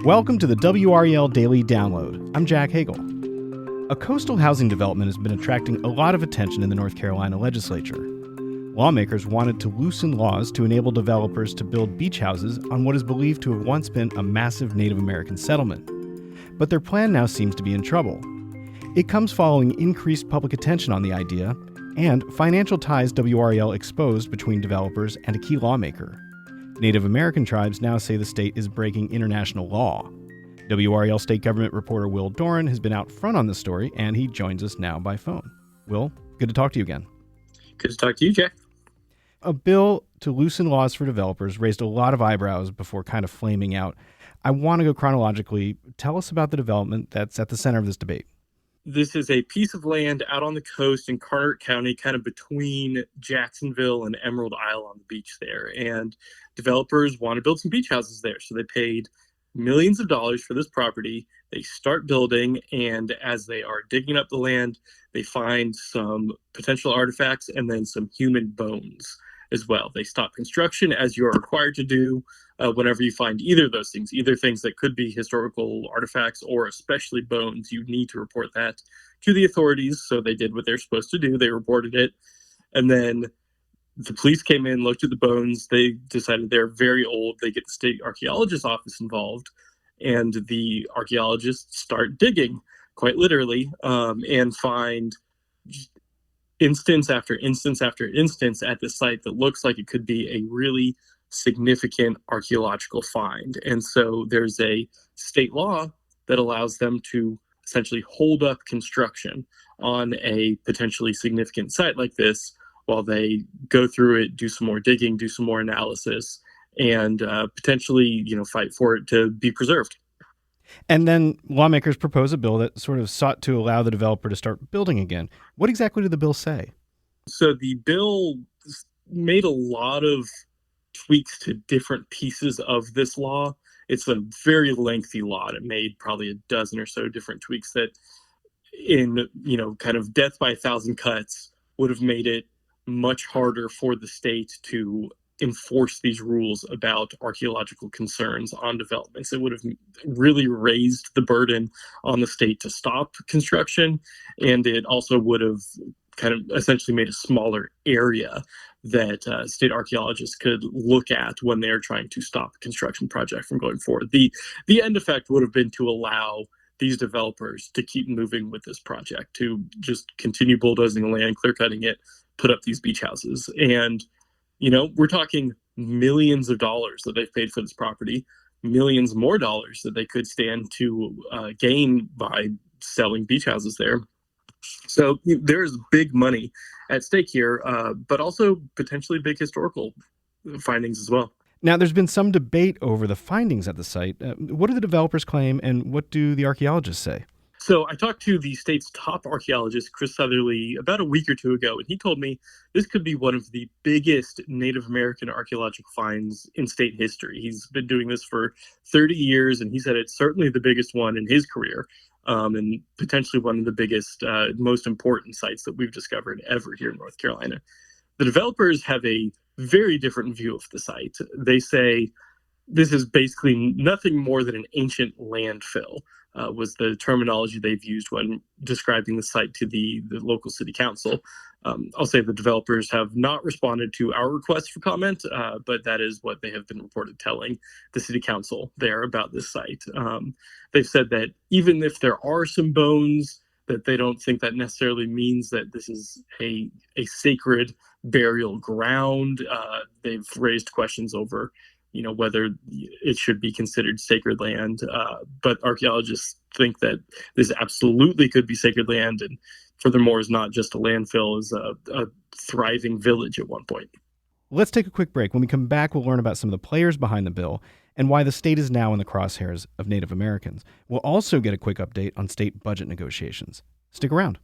Welcome to the WRAL Daily Download. I'm Jack Hagel. A coastal housing development has been attracting a lot of attention in the North Carolina legislature. Lawmakers wanted to loosen laws to enable developers to build beach houses on what is believed to have once been a massive Native American settlement. But their plan now seems to be in trouble. It comes following increased public attention on the idea and financial ties WRAL exposed between developers and a key lawmaker. Native American tribes now say the state is breaking international law. WRAL state government reporter Will Doran has been out front on the story, and he joins us now by phone. Will, good to talk to you again. Good to talk to you, Jack. A bill to loosen laws for developers raised a lot of eyebrows before kind of flaming out. I want to go chronologically. Tell us about the development that's at the center of this debate. This is a piece of land out on the coast in Carteret County, kind of between Jacksonville and Emerald Isle on the beach there. And developers want to build some beach houses there. So they paid millions of dollars for this property. They start building, and as they are digging up the land, they find some potential artifacts and then some human bones as well. They stop construction, as you're required to do whenever you find either of those things, either things that could be historical artifacts or especially bones. You need to report that to the authorities. So they did what they're supposed to do. They reported it. And then the police came in, looked at the bones. They decided they're very old. They get the state archaeologist's office involved, and the archaeologists start digging, quite literally, and find instance after instance after instance at the site that looks like it could be a really significant archaeological find. And so there's a state law that allows them to essentially hold up construction on a potentially significant site like this while they go through it, do some more digging, do some more analysis, and potentially, fight for it to be preserved. And then lawmakers propose a bill that sort of sought to allow the developer to start building again. What exactly did the bill say? So the bill made a lot of tweaks to different pieces of this law. It's a very lengthy law. It made probably a dozen or so different tweaks that in, kind of death by a thousand cuts would have made it much harder for the state to enforce these rules about archaeological concerns on developments. It would have really raised the burden on the state to stop construction, and it also would have kind of essentially made a smaller area that state archaeologists could look at when they're trying to stop a construction project from going forward. The end effect would have been to allow these developers to keep moving with this project, to just continue bulldozing the land, clear cutting it, put up these beach houses. And we're talking millions of dollars that they've paid for this property, millions more dollars that they could stand to gain by selling beach houses there. So there's big money at stake here, but also potentially big historical findings as well. Now, there's been some debate over the findings at the site. What do the developers claim, and what do the archaeologists say? So I talked to the state's top archaeologist, Chris Southerly, about a week or two ago, and he told me this could be one of the biggest Native American archaeological finds in state history. He's been doing this for 30 years, and he said it's certainly the biggest one in his career, and potentially one of the biggest, most important sites that we've discovered ever here in North Carolina. The developers have a very different view of the site. They say this is basically nothing more than an ancient landfill. Was the terminology they've used when describing the site to the local city council. I'll say the developers have not responded to our request for comment, but that is what they have been reported telling the city council there about this site. They've said that even if there are some bones, that they don't think that necessarily means that this is a sacred burial ground. They've raised questions over whether it should be considered sacred land. But archaeologists think that this absolutely could be sacred land, and furthermore is not just a landfill, is a thriving village at one point. Let's take a quick break. When we come back, we'll learn about some of the players behind the bill and why the state is now in the crosshairs of Native Americans. We'll also get a quick update on state budget negotiations. Stick around.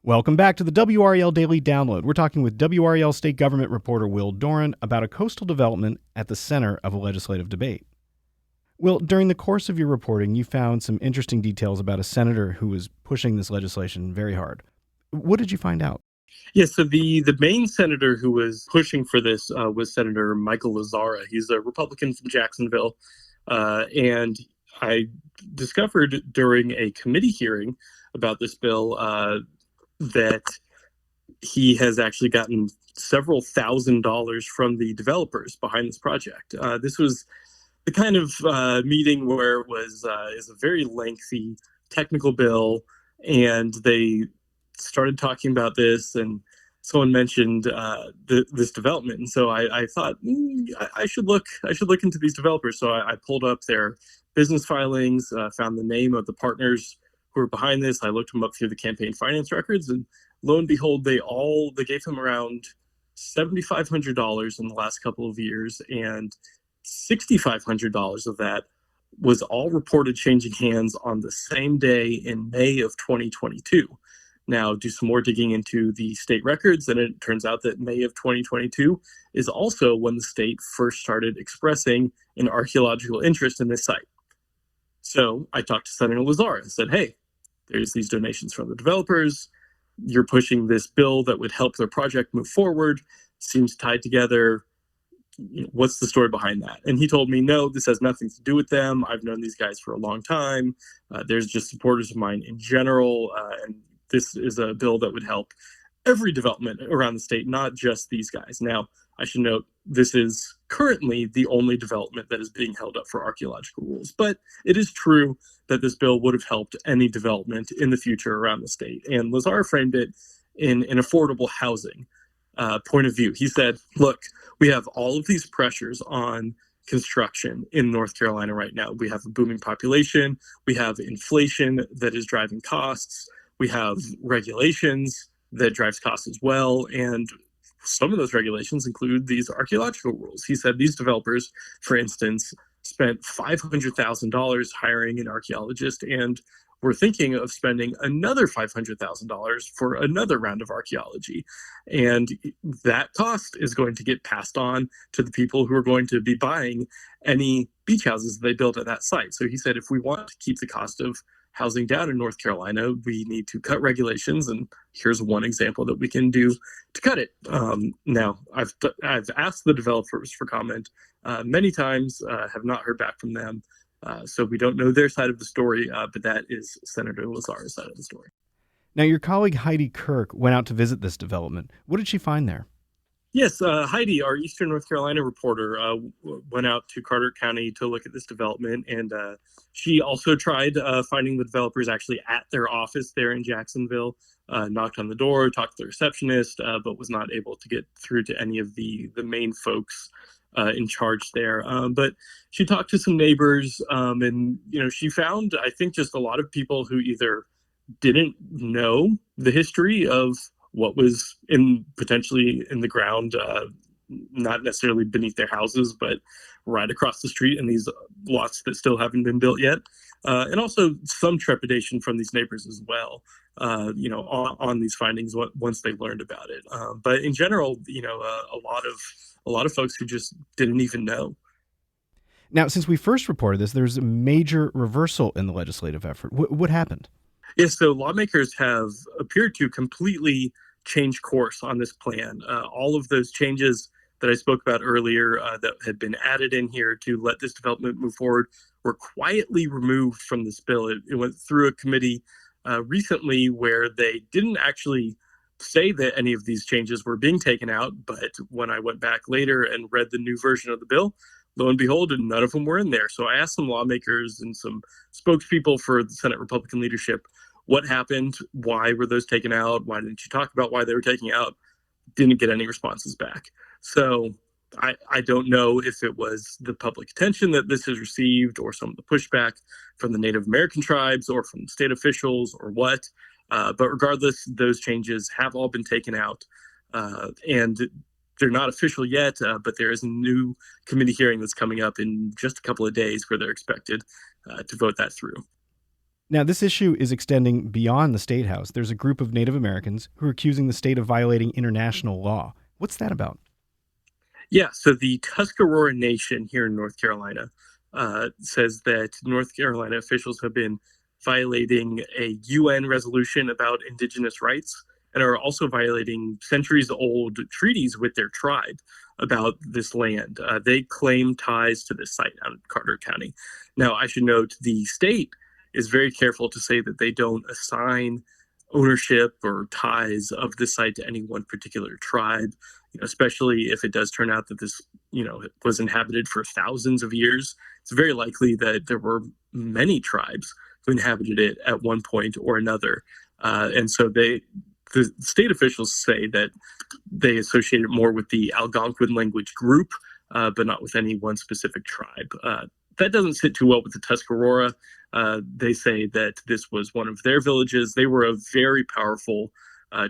Welcome back to the WRAL Daily Download. We're talking with WRAL state government reporter Will Doran about a coastal development at the center of a legislative debate. Will, during the course of your reporting, you found some interesting details about a senator who was pushing this legislation very hard. What did you find out? Yeah, so the main senator who was pushing for this was Senator Michael Lazzara. He's a Republican from Jacksonville. And I discovered during a committee hearing about this bill that he has actually gotten several $1,000s from the developers behind this project. This was the kind of meeting where it was is a very lengthy technical bill, and they started talking about this, and someone mentioned this development, and so I thought I should look into these developers. So I pulled up their business filings, found the name of the partners who were behind this. I looked them up through the campaign finance records, and lo and behold, they gave him around $7,500 in the last couple of years, and $6,500 of that was all reported changing hands on the same day in May of 2022. Now, do some more digging into the state records, and it turns out that May of 2022 is also when the state first started expressing an archaeological interest in this site. So I talked to Senator Lazzara and said, hey, there's these donations from the developers. You're pushing this bill that would help their project move forward. Seems tied together. What's the story behind that? And he told me, no, this has nothing to do with them. I've known these guys for a long time. There's just supporters of mine in general. And this is a bill that would help every development around the state, not just these guys. Now, I should note, this is currently the only development that is being held up for archaeological rules. But it is true that this bill would have helped any development in the future around the state. And Lazzara framed it in an affordable housing point of view. He said, look, we have all of these pressures on construction in North Carolina right now. We have a booming population. We have inflation that is driving costs. We have regulations that drives costs as well. And some of those regulations include these archaeological rules. He said these developers, for instance, spent $500,000 hiring an archaeologist, and we're thinking of spending another $500,000 for another round of archaeology. And that cost is going to get passed on to the people who are going to be buying any beach houses they build at that site. So he said, if we want to keep the cost of housing down in North Carolina, we need to cut regulations, and here's one example that we can do to cut it. Now, I've asked the developers for comment many times, have not heard back from them. So we don't know their side of the story, but that is Senator Lazzara's side of the story. Now, your colleague Heidi Kirk went out to visit this development. What did she find there? Yes, Heidi, our Eastern North Carolina reporter, went out to Carteret County to look at this development, and she also tried finding the developers actually at their office there in Jacksonville, knocked on the door, talked to the receptionist, but was not able to get through to any of the main folks in charge there. But she talked to some neighbors, and she found, I think, just a lot of people who either didn't know the history of what was potentially in the ground, not necessarily beneath their houses, but right across the street in these lots that still haven't been built yet. And also some trepidation from these neighbors as well, on these findings once they learned about it. But in general, a lot of folks who just didn't even know. Now, since we first reported this, there's a major reversal in the legislative effort. What happened? Yes, so lawmakers have appeared to completely change course on this plan. All of those changes that I spoke about earlier that had been added in here to let this development move forward were quietly removed from this bill. It went through a committee recently where they didn't actually say that any of these changes were being taken out, but when I went back later and read the new version of the bill, lo and behold, none of them were in there. So I asked some lawmakers and some spokespeople for the Senate Republican leadership, what happened? Why were those taken out? Why didn't you talk about why they were taken out? Didn't get any responses back. So I don't know if it was the public attention that this has received or some of the pushback from the Native American tribes or from state officials or what. But regardless, those changes have all been taken out. And they're not official yet, but there is a new committee hearing that's coming up in just a couple of days where they're expected to vote that through. Now, this issue is extending beyond the State House. There's a group of Native Americans who are accusing the state of violating international law. What's that about? Yeah, so the Tuscarora Nation here in North Carolina says that North Carolina officials have been violating a UN resolution about indigenous rights and are also violating centuries-old treaties with their tribe about this land. They claim ties to this site out in Carter County. Now, I should note the state is very careful to say that they don't assign ownership or ties of this site to any one particular tribe, especially if it does turn out that this, was inhabited for thousands of years. It's very likely that there were many tribes who inhabited it at one point or another. And so the state officials say that they associate it more with the Algonquin language group, but not with any one specific tribe. That doesn't sit too well with the Tuscarora. They say that this was one of their villages. They were a very powerful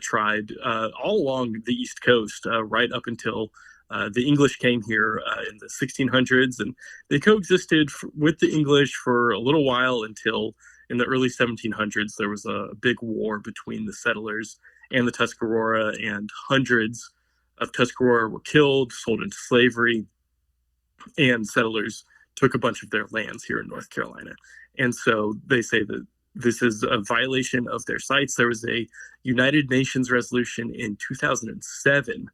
tribe all along the East Coast, right up until the English came here in the 1600s. And they coexisted with the English for a little while until in the early 1700s, there was a big war between the settlers and the Tuscarora, and hundreds of Tuscarora were killed, sold into slavery, and settlers took a bunch of their lands here in North Carolina. And so they say that this is a violation of their sites. There was a United Nations resolution in 2007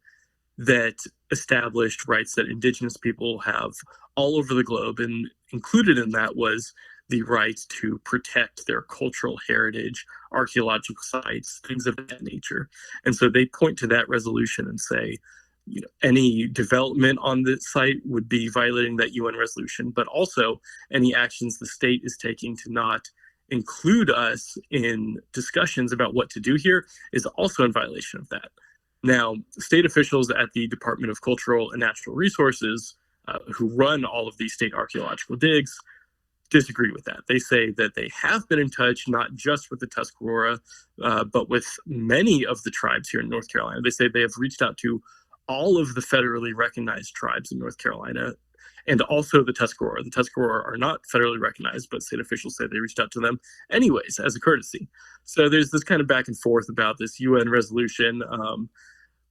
that established rights that indigenous people have all over the globe. And included in that was the right to protect their cultural heritage, archeological sites, things of that nature. And so they point to that resolution and say, any development on this site would be violating that UN resolution, but also any actions the state is taking to not include us in discussions about what to do here is also in violation of that. Now, state officials at the Department of Cultural and Natural Resources, who run all of these state archaeological digs, disagree with that. They say that they have been in touch not just with the Tuscarora, but with many of the tribes here in North Carolina. They say they have reached out to all of the federally recognized tribes in North Carolina, and also the Tuscarora. The Tuscarora are not federally recognized, but state officials say they reached out to them anyways as a courtesy. So there's this kind of back and forth about this UN resolution.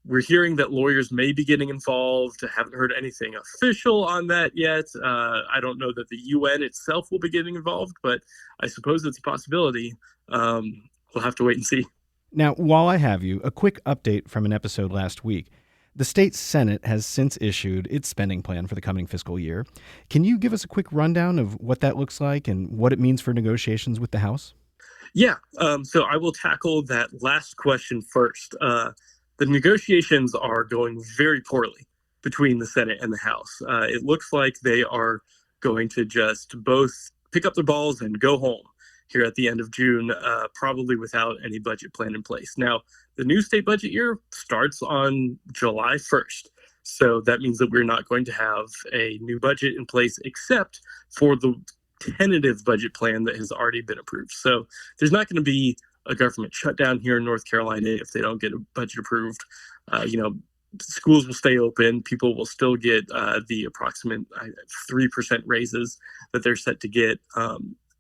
We're hearing that lawyers may be getting involved. I haven't heard anything official on that yet. I don't know that the UN itself will be getting involved, but I suppose it's a possibility. We'll have to wait and see. Now, while I have you, a quick update from an episode last week. The state Senate has since issued its spending plan for the coming fiscal year. Can you give us a quick rundown of what that looks like and what it means for negotiations with the House? Yeah, so I will tackle that last question first. The negotiations are going very poorly between the Senate and the House. It looks like they are going to just both pick up their balls and go home here at the end of June, probably without any budget plan in place. Now, the new state budget year starts on July 1st. So that means that we're not going to have a new budget in place except for the tentative budget plan that has already been approved. So there's not going to be a government shutdown here in North Carolina if they don't get a budget approved. Schools will stay open. People will still get the approximate 3% raises that they're set to get.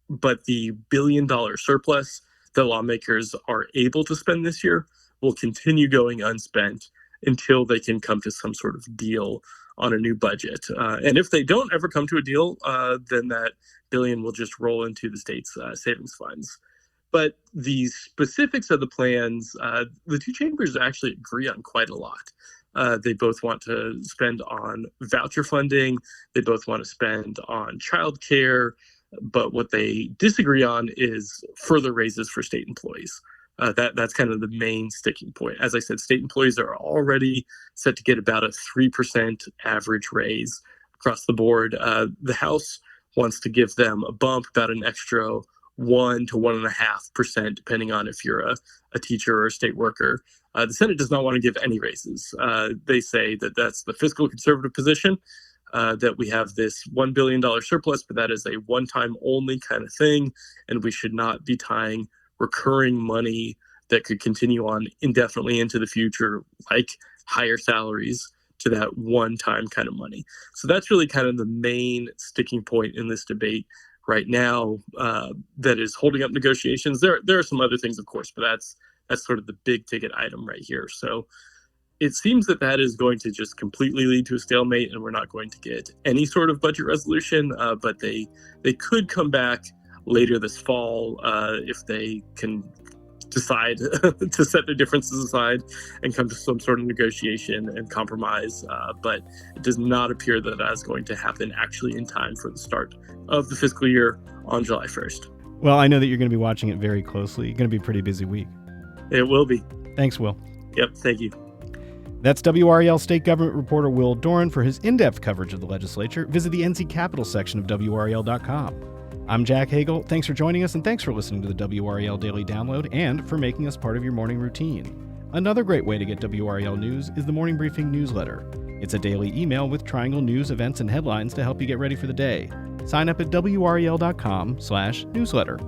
But the $1 billion surplus that lawmakers are able to spend this year will continue going unspent until they can come to some sort of deal on a new budget. And if they don't ever come to a deal, then that billion will just roll into the state's savings funds. But the specifics of the plans, the two chambers actually agree on quite a lot. They both want to spend on voucher funding. They both want to spend on childcare. But what they disagree on is further raises for state employees. That's kind of the main sticking point. As I said, state employees are already set to get about a 3% average raise across the board. The House wants to give them a bump, about an extra 1 to 1.5%, depending on if you're a teacher or a state worker. The Senate does not want to give any raises. They say that that's the fiscal conservative position, that we have this $1 billion surplus, but that is a one-time only kind of thing, and we should not be tying recurring money that could continue on indefinitely into the future, like higher salaries, to that one-time kind of money. So that's really kind of the main sticking point in this debate right now, that is holding up negotiations. There are some other things, of course, but that's sort of the big ticket item right here. So it seems that is going to just completely lead to a stalemate, and we're not going to get any sort of budget resolution. But they could come back later this fall if they can decide to set their differences aside and come to some sort of negotiation and compromise. But it does not appear that that is going to happen actually in time for the start of the fiscal year on July 1st. Well, I know that you're going to be watching it very closely. It's going to be a pretty busy week. It will be. Thanks, Will. Yep, thank you. That's WRAL State Government reporter Will Doran. For his in-depth coverage of the legislature, visit the NC Capitol section of WRAL.com. I'm Jack Hagel. Thanks for joining us, and thanks for listening to the WRAL Daily Download and for making us part of your morning routine. Another great way to get WRAL news is the Morning Briefing newsletter. It's a daily email with Triangle news, events, and headlines to help you get ready for the day. Sign up at WRAL.com/newsletter.